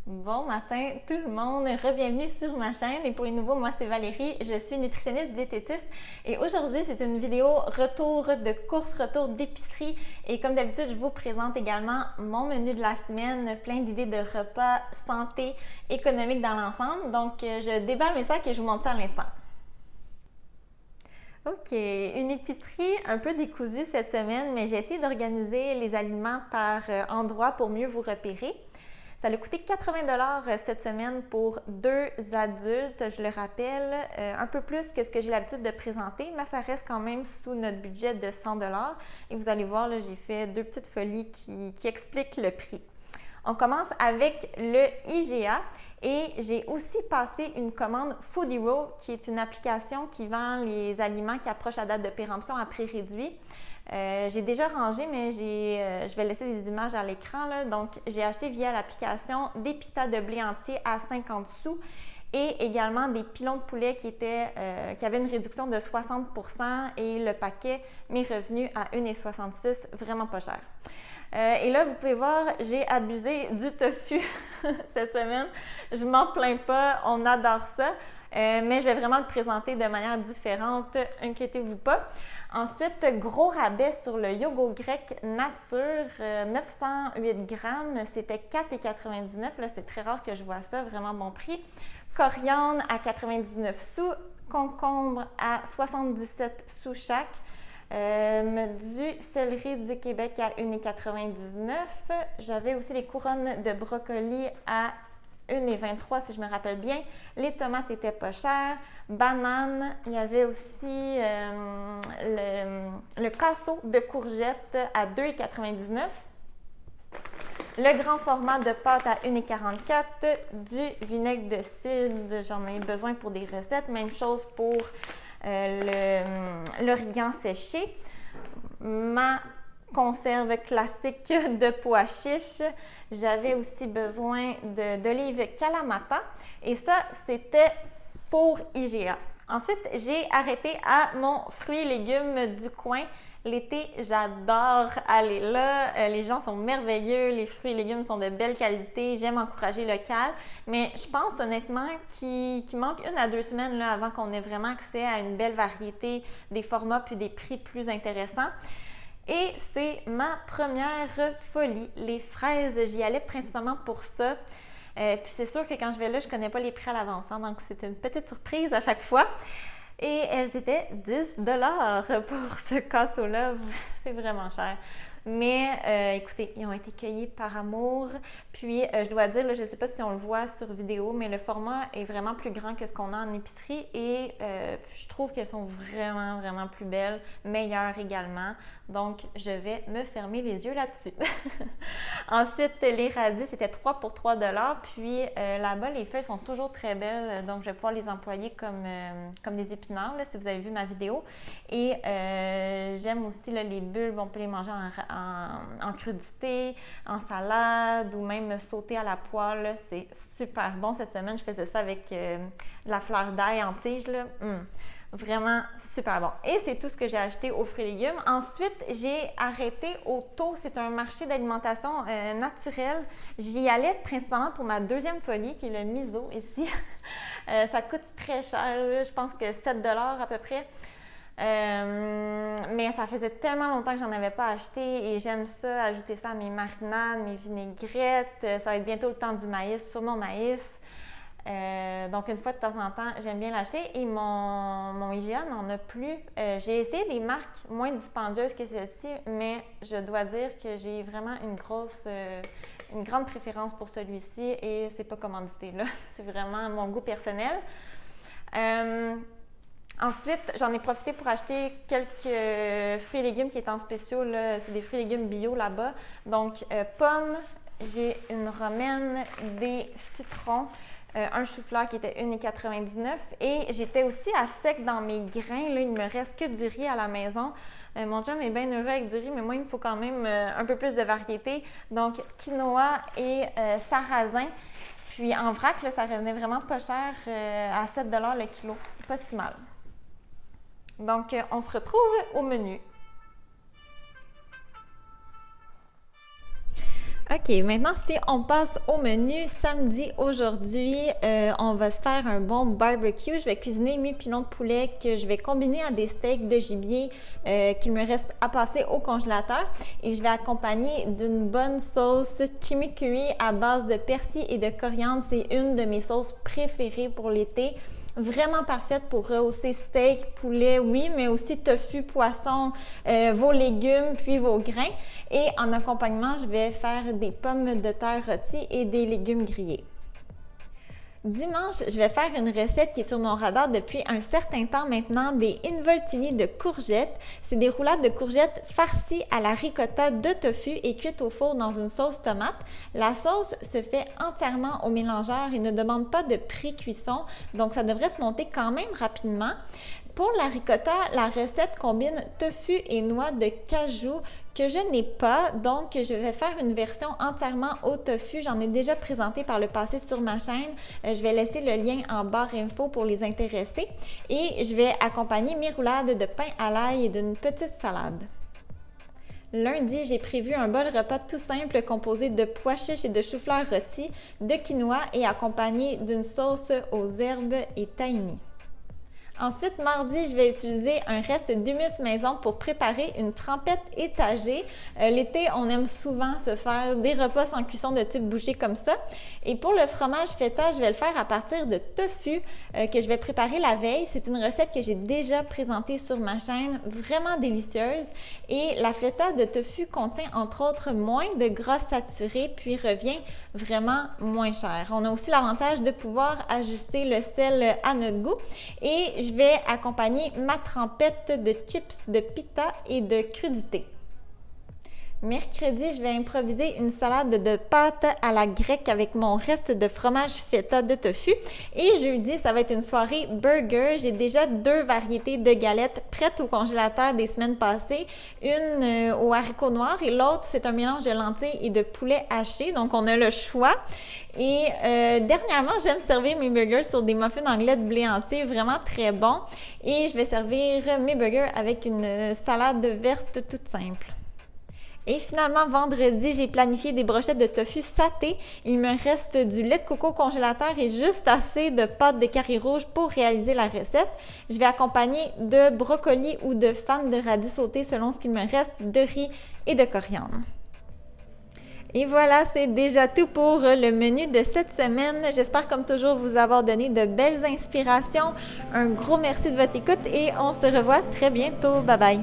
Bon matin tout le monde, re-bienvenue sur ma chaîne et pour les nouveaux, moi c'est Valérie, je suis nutritionniste diététiste et aujourd'hui c'est une vidéo retour de course, retour d'épicerie et comme d'habitude je vous présente également mon menu de la semaine, plein d'idées de repas, santé, économique dans l'ensemble. Donc je déballe mes sacs et je vous montre ça à l'instant. Ok, une épicerie un peu décousue cette semaine, mais j'ai essayé d'organiser les aliments par endroit pour mieux vous repérer. Ça a coûté 80 $ cette semaine pour 2 adultes, je le rappelle, un peu plus que ce que j'ai l'habitude de présenter, mais ça reste quand même sous notre budget de 100 $. Et vous allez voir, là, j'ai fait deux petites folies qui expliquent le prix. On commence avec le IGA et j'ai aussi passé une commande Food Hero qui est une application qui vend les aliments qui approchent la date de péremption à prix réduit. J'ai déjà rangé, mais je vais laisser des images à l'écran. Donc, j'ai acheté via l'application des pitas de blé entier à 50 sous et également des pilons de poulet qui avaient une réduction de 60 % et le paquet m'est revenu à 1,66 $, vraiment pas cher. Et là, vous pouvez voir, j'ai abusé du tofu cette semaine. Je m'en plains pas, on adore ça. Mais je vais vraiment le présenter de manière différente, inquiétez-vous pas. Ensuite, gros rabais sur le yogourt grec nature, 908 grammes, c'était 4,99 $. Là, c'est très rare que je vois ça, vraiment bon prix. Coriandre à 99 sous, concombre à 77 sous chaque. Du céleri du Québec à 1,99 $. J'avais aussi les couronnes de brocoli à 1,23 $ si je me rappelle bien. Les tomates étaient pas chères. Bananes, il y avait aussi le casseau de courgettes à 2,99 $. Le grand format de pâte à 1,44 $. Du vinaigre de cidre, j'en ai besoin pour des recettes. Même chose pour l'origan séché. Ma conserve classique de pois chiches. J'avais aussi besoin d'olives Kalamata et ça, c'était pour IGA. Ensuite, j'ai arrêté à mon fruits et légumes du coin. L'été, j'adore aller là. Les gens sont merveilleux. Les fruits et légumes sont de belle qualité. J'aime encourager local. Mais je pense honnêtement qu'il manque 1 à 2 semaines là, avant qu'on ait vraiment accès à une belle variété, des formats puis des prix plus intéressants. Et c'est ma première folie. Les fraises, j'y allais principalement pour ça. Puis c'est sûr que quand je vais là, je ne connais pas les prix à l'avance. Donc c'est une petite surprise à chaque fois. Et elles étaient 10 $ pour ce casseau-là. C'est vraiment cher. Mais écoutez, ils ont été cueillis par amour. Puis je dois dire, là, je ne sais pas si on le voit sur vidéo, mais le format est vraiment plus grand que ce qu'on a en épicerie. Et je trouve qu'elles sont vraiment, vraiment plus belles, meilleures également. Donc, je vais me fermer les yeux là-dessus. Ensuite, les radis, c'était 3 pour 3 $. Puis là-bas, les feuilles sont toujours très belles. Donc, je vais pouvoir les employer comme des épinards, là, si vous avez vu ma vidéo. Et j'aime aussi là, les bulbes. On peut les manger en crudité, en salade ou même sauté à la poêle. C'est super bon. Cette semaine, je faisais ça avec la fleur d'ail en tige. Là. Vraiment super bon. Et c'est tout ce que j'ai acheté aux fruits et légumes. Ensuite, j'ai arrêté au Taux. C'est un marché d'alimentation naturelle. J'y allais principalement pour ma deuxième folie, qui est le miso ici. Ça coûte très cher. Je pense que 7 $ à peu près. Mais ça faisait tellement longtemps que j'en avais pas acheté et j'aime ça, ajouter ça à mes marinades, mes vinaigrettes. Ça va être bientôt le temps du maïs sur mon maïs. Donc une fois de temps en temps, j'aime bien l'acheter et mon IGA n'en a plus. J'ai essayé des marques moins dispendieuses que celle-ci, mais je dois dire que j'ai vraiment une grande préférence pour celui-ci et c'est pas commandité là. C'est vraiment mon goût personnel. Ensuite, j'en ai profité pour acheter quelques fruits et légumes qui étaient en spéciaux. C'est des fruits et légumes bio là-bas. Donc, pommes, j'ai une romaine, des citrons, un chou-fleur qui était 1,99 $ et j'étais aussi à sec dans mes grains. Là, il ne me reste que du riz à la maison. Mon chum est bien heureux avec du riz, mais moi, il me faut quand même un peu plus de variété. Donc, quinoa et sarrasin. Puis en vrac, là, ça revenait vraiment pas cher, à 7 $ le kilo. Pas si mal. Donc, on se retrouve au menu. OK, maintenant, si on passe au menu samedi, aujourd'hui, on va se faire un bon barbecue. Je vais cuisiner mes pilons de poulet que je vais combiner à des steaks de gibier qu'il me reste à passer au congélateur. Et je vais accompagner d'une bonne sauce chimichurri à base de persil et de coriandre. C'est une de mes sauces préférées pour l'été. Vraiment parfaite pour rehausser steak, poulet, oui, mais aussi tofu, poisson, vos légumes, puis vos grains. Et en accompagnement, je vais faire des pommes de terre rôties et des légumes grillés. Dimanche, je vais faire une recette qui est sur mon radar depuis un certain temps maintenant, des involtini de courgettes. C'est des roulades de courgettes farcies à la ricotta de tofu et cuites au four dans une sauce tomate. La sauce se fait entièrement au mélangeur et ne demande pas de pré-cuisson, donc ça devrait se monter quand même rapidement. Pour la ricotta, la recette combine tofu et noix de cajou que je n'ai pas, donc je vais faire une version entièrement au tofu. J'en ai déjà présenté par le passé sur ma chaîne. Je vais laisser le lien en barre info pour les intéressés. Et je vais accompagner mes roulades de pain à l'ail et d'une petite salade. Lundi, j'ai prévu un bol repas tout simple composé de pois chiches et de chou-fleur rôtis, de quinoa et accompagné d'une sauce aux herbes et tahini. Ensuite, mardi, je vais utiliser un reste d'humus maison pour préparer une trempette étagée. L'été, on aime souvent se faire des repas sans cuisson de type bouchée comme ça. Et pour le fromage feta, je vais le faire à partir de tofu que je vais préparer la veille. C'est une recette que j'ai déjà présentée sur ma chaîne, vraiment délicieuse. Et la feta de tofu contient entre autres moins de gras saturés puis revient vraiment moins cher. On a aussi l'avantage de pouvoir ajuster le sel à notre goût. Et je vais accompagner ma trempette de chips de pita et de crudités. Mercredi, je vais improviser une salade de pâtes à la grecque avec mon reste de fromage feta de tofu. Et jeudi, ça va être une soirée burger. J'ai déjà 2 variétés de galettes prêtes au congélateur des semaines passées. Une aux haricots noirs et l'autre, c'est un mélange de lentilles et de poulet haché. Donc, on a le choix. Et dernièrement, j'aime servir mes burgers sur des muffins anglais de blé entier, vraiment très bon. Et je vais servir mes burgers avec une salade verte toute simple. Et finalement, vendredi, j'ai planifié des brochettes de tofu saté. Il me reste du lait de coco au congélateur et juste assez de pâte de carré rouge pour réaliser la recette. Je vais accompagner de brocolis ou de fans de radis sautés selon ce qu'il me reste, de riz et de coriandre. Et voilà, c'est déjà tout pour le menu de cette semaine. J'espère comme toujours vous avoir donné de belles inspirations. Un gros merci de votre écoute et on se revoit très bientôt. Bye bye!